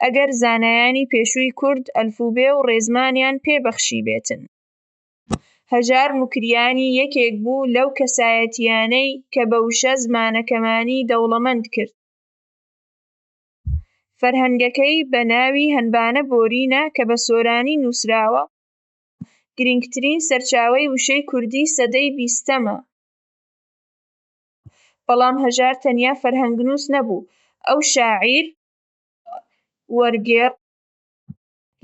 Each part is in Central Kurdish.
ئەگەر زانایانی پێشووی کورد ئەلفوبێ و ڕێزمانیان پێبەخشی بێتن. هەژار موکریانی یەکێک بوو لەو کەسایەتیانەی کە بە وشە زمانەکەمانی دەوڵەمەند کرد. فەرهەنگەکەی بە ناوی هەنبانە بۆرینە کە بە سۆرانی نووسراوە، گرنگترین سەرچاوەی وشەی کوردی سەدەی 20ەمە. بەڵام هەژار تەنیا فەرهەنگنووس نەبوو، ئەو شاعیر، وەرگێڕ،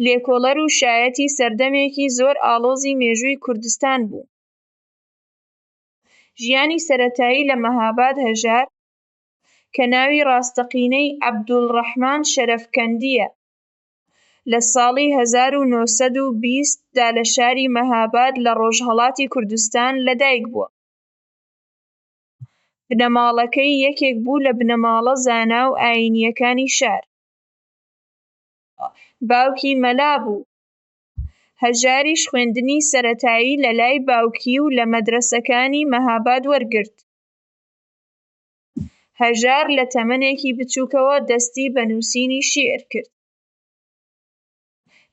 لێکۆڵەر و شایەتی سەردەمێکی زۆر ئاڵۆزی مێژووی کوردستان بوو. ژیانی سەرەتایی لە مەهاباد هەژار کە ناوی ڕاستەقینەی عەبدوڵڕەحمان شەرەفکەندیە لە ساڵی 1920 دا لە شاری مەهاباد لە ڕۆژهەڵاتی کوردستان لەدایک بووە. بنەماڵەکەی یەکێک بوو لە بنەماڵە زانا و ئایینیەکانی شار. باوکی مەلا بوو. هەژاریش خوێندنی سەرەتایی لە لای باوکی و لە مەدرەسەکانی مەهاباد وەرگرت. هەژار لە تەمەنێکی بچووکەوە دەستی بە نووسینی شیعر کرد.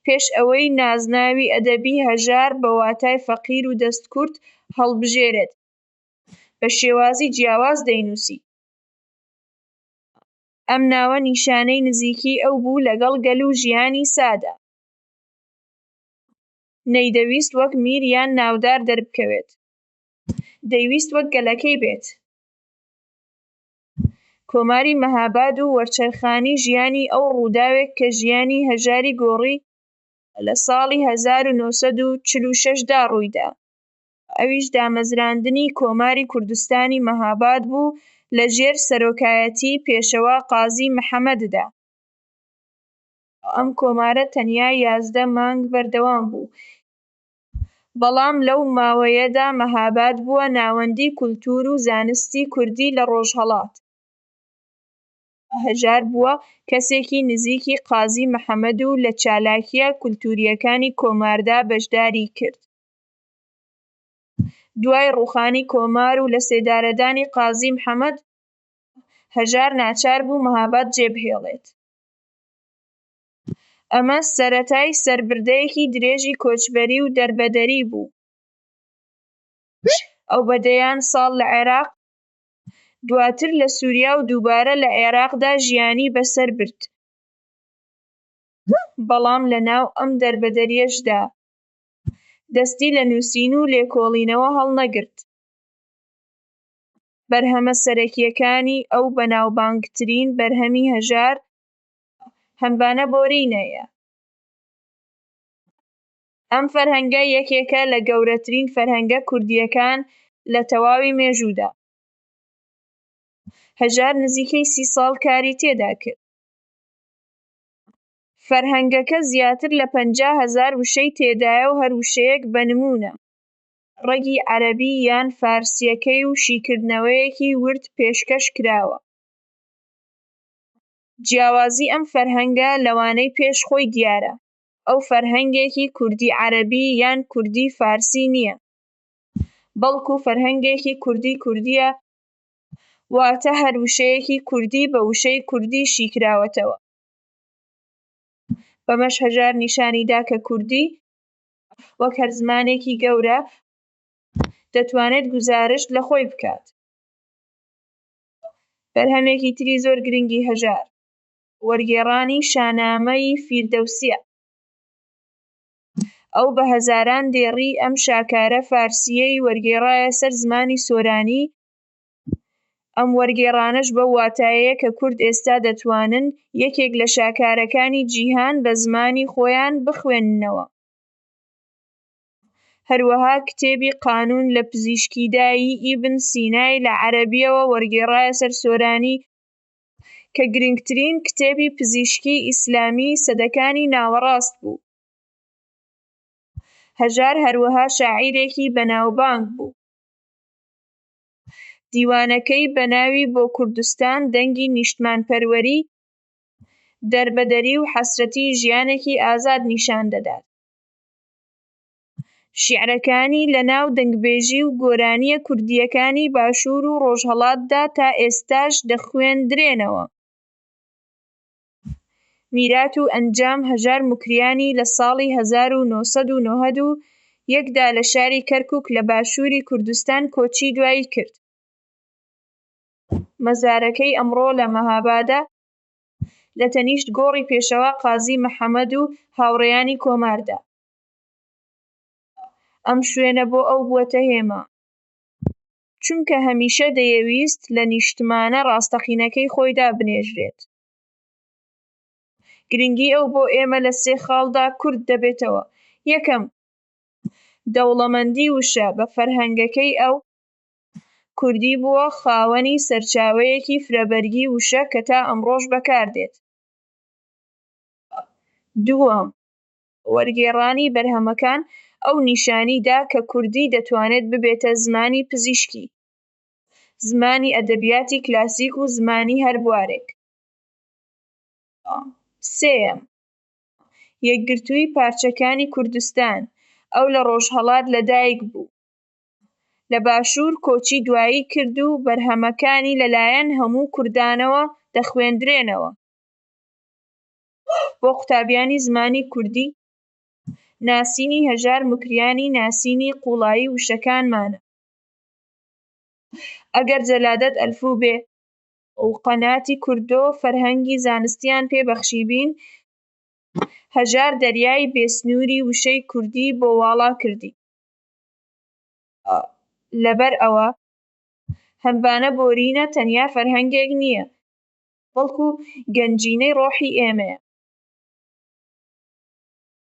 پێش ئەوەی نازناوی ئەدەبی هەژار بە واتای فەقیر و دەستکورد هەڵبژێرێت، بە شێوازی جیاواز دەینووسی. ئەم ناوە نیشانەی نزیکی ئەو بوو لەگەڵ گەل و ژیانی سادە. نەیدەویست وەک میر یان ناودار دەربکەوێت، دەیویست وەک گەلەکەی بێت. کۆماری مەهاباد و وەرچەرخانی ژیانی ئەو ڕووداوێک کە ژیانی هەژاری گۆڕی لە ساڵی 1946 دا ڕوویدا. ئەویش دامەزراندنی کۆماری کوردستانی مەهاباد بوو لەژێر سەرۆکایەتی پێشەوا قازی محەممەددا. ئەم کۆمارە تەنیا 11 مانگ بەردەوام بوو، بەڵام لەو ماوەیەدا مەهاباد بووە ناوەندی کولتور و زانستی کوردی لە ڕۆژهەڵات. هەژار بووە کەسێکی نزیکی قازی محەممەد و لە چالاکیە کولتوریەکانی کۆماردا بەشداری کرد. دوای ڕووخانی کۆمار و لە سێدارەدانی قازی محەممەد، هەژار ناچار بوو مەهاباد جێبهێڵێت. ئەمە سەرەتای سەربردەیەکی درێژی کۆچبەری و دەربەدەری بوو. ئەو بەدەیان ساڵ لە عێراق، دواتر لە سووریا و دووبارە لە عێراقدا ژیانی بەسەر برد. بەڵام لەناو ئەم دەربەدەریەشدا دەستی لە نووسین و لێکۆڵینەوە هەڵنەگرت. بەرهەمە سەرەکیەکانی ئەو بەناوبانگترین بەرهەمی هەژار هەنبانە بۆرینەیە. ئەم فەرهەنگە یەکێکە لە گەورەترین فەرهەنگە کوردیەکان لە تەواوی مێژوودا. هەژار نزیکەی 30 ساڵ کاری تێدا کرد. فەرهەنگەکە زیاتر لە 50,000 وشەی تێدایە و هەر وشەیەک بە نموونە ڕەگی عەرەبی یان فارسییەکەی و شیکردنەوەیەکی ورد پێشکەش کراوە. جیاوازی ئەم فەرهەنگە لەوانەی پێش خۆی دیارە، ئەو فەرهەنگێکی کوردی عەرەبی یان کوردی فارسی نییە، بەڵکو فەرهەنگێکی کوردی کوردیە، واتە هەر وشەیەکی کوردی بە وشەی کوردی شیکراوەتەوە. بەمەش هەژار نیشانیدا کە کوردی وەک هەر زمانێکی گەورە دەتوانێت گوزارش لە خۆی بکات. بەرهەمێکی تری زۆر گرنگی هەژار وەرگێڕانی شانامەی فیردەوسیە. ئەو بە هەزاران دێڕی ئەم شاکارە فارسیەی وەرگێڕایە سەر زمانی سۆرانی. ئەم وەرگێڕانەش بەو واتایەیە کە کورد ئێستا دەتوانن یەکێک لە شاکارەکانی جیهان بە زمانی خۆیان بخوێننەوە. هەروەها کتێبی قانون لە پزیشکیدایی ئیبن سینای لە عەرەبییەوە وەرگێڕایە سەر سۆرانی کە گرنگترین کتێبی پزیشکی ئیسلامی سەدەکانی ناوەڕاست بوو. هەژار هەروەها شاعیرێکی بەناوبانگ بوو. دیوانەکەی بە ناوی بۆ کوردستان دەنگی نیشتمانپەروەری، دەربەدەری و حەسرەتی ژیانێکی ئازاد نیشان دەدات. شیعرەکانی لە ناو دەنگبێژی و گۆرانیە کوردیەکانی باشوور و ڕۆژهەڵاتدا تا ئێستاش دەخوێندرێنەوە. میرات و ئەنجام هەژار موکریانی لە ساڵی ١٩٩١ دا لە شاری کەرکووک لە باشووری کوردستان کۆچی دوایی کرد. مەزارەکەی ئەمڕۆ لە مەهابادە لە تەنیشت گۆڕی پێشەوا قازی مەحەممەد و هاوڕێیانی کۆماردا. ئەم شوێنە بۆ ئەو بووەتە هێمە چونکە هەمیشە دەیەویست لە نیشتمانە ڕاستەقینەکەی خۆی دابنێژرێت. گرنگی ئەو بۆ ئێمە لە 3 خاڵدا کورد دەبێتەوە: یەکەم، دەوڵەمەندی وشە بە فەرهەنگەکەی ئەو کوردی بووە خاوەنی سەرچاوەیەکی فرەبەرگی وشە کە تا ئەمڕۆش بەکاردێت. دووەم، وەرگێڕانی بەرهەمەکان ئەو نیشانیدا کە کوردی دەتوانێت ببێتە زمانی پزیشکی، زمانی ئەدەبیاتی کلاسیک و زمانی هەر بوارێک. سێیەم، یەکگرتووی پارچەکانی کوردستان. ئەو لە ڕۆژهەڵات لەدایک بوو، لە باشوور کۆچی دوایی کرد و بەرهەمەکانی لەلایەن هەموو کوردانەوە دەخوێندرێنەوە. بۆ قوتابیانی زمانی کوردی، ناسینی هەژار موکریانی ناسینی قوڵایی وشەکانمانە. ئەگەر جەلادەت ئەلفوبێ و قەناتی کوردۆ فەرهەنگی زانستیان پێبەخشیبین، هەژار دەریای بێسنووری وشەی کوردی بۆ واڵا کردی. لەبەر ئەوە هەمبانە بۆرینە تەنیا فەرهەنگێک نییە، بەڵکو گەنجینەی ڕۆحی ئێمەیە.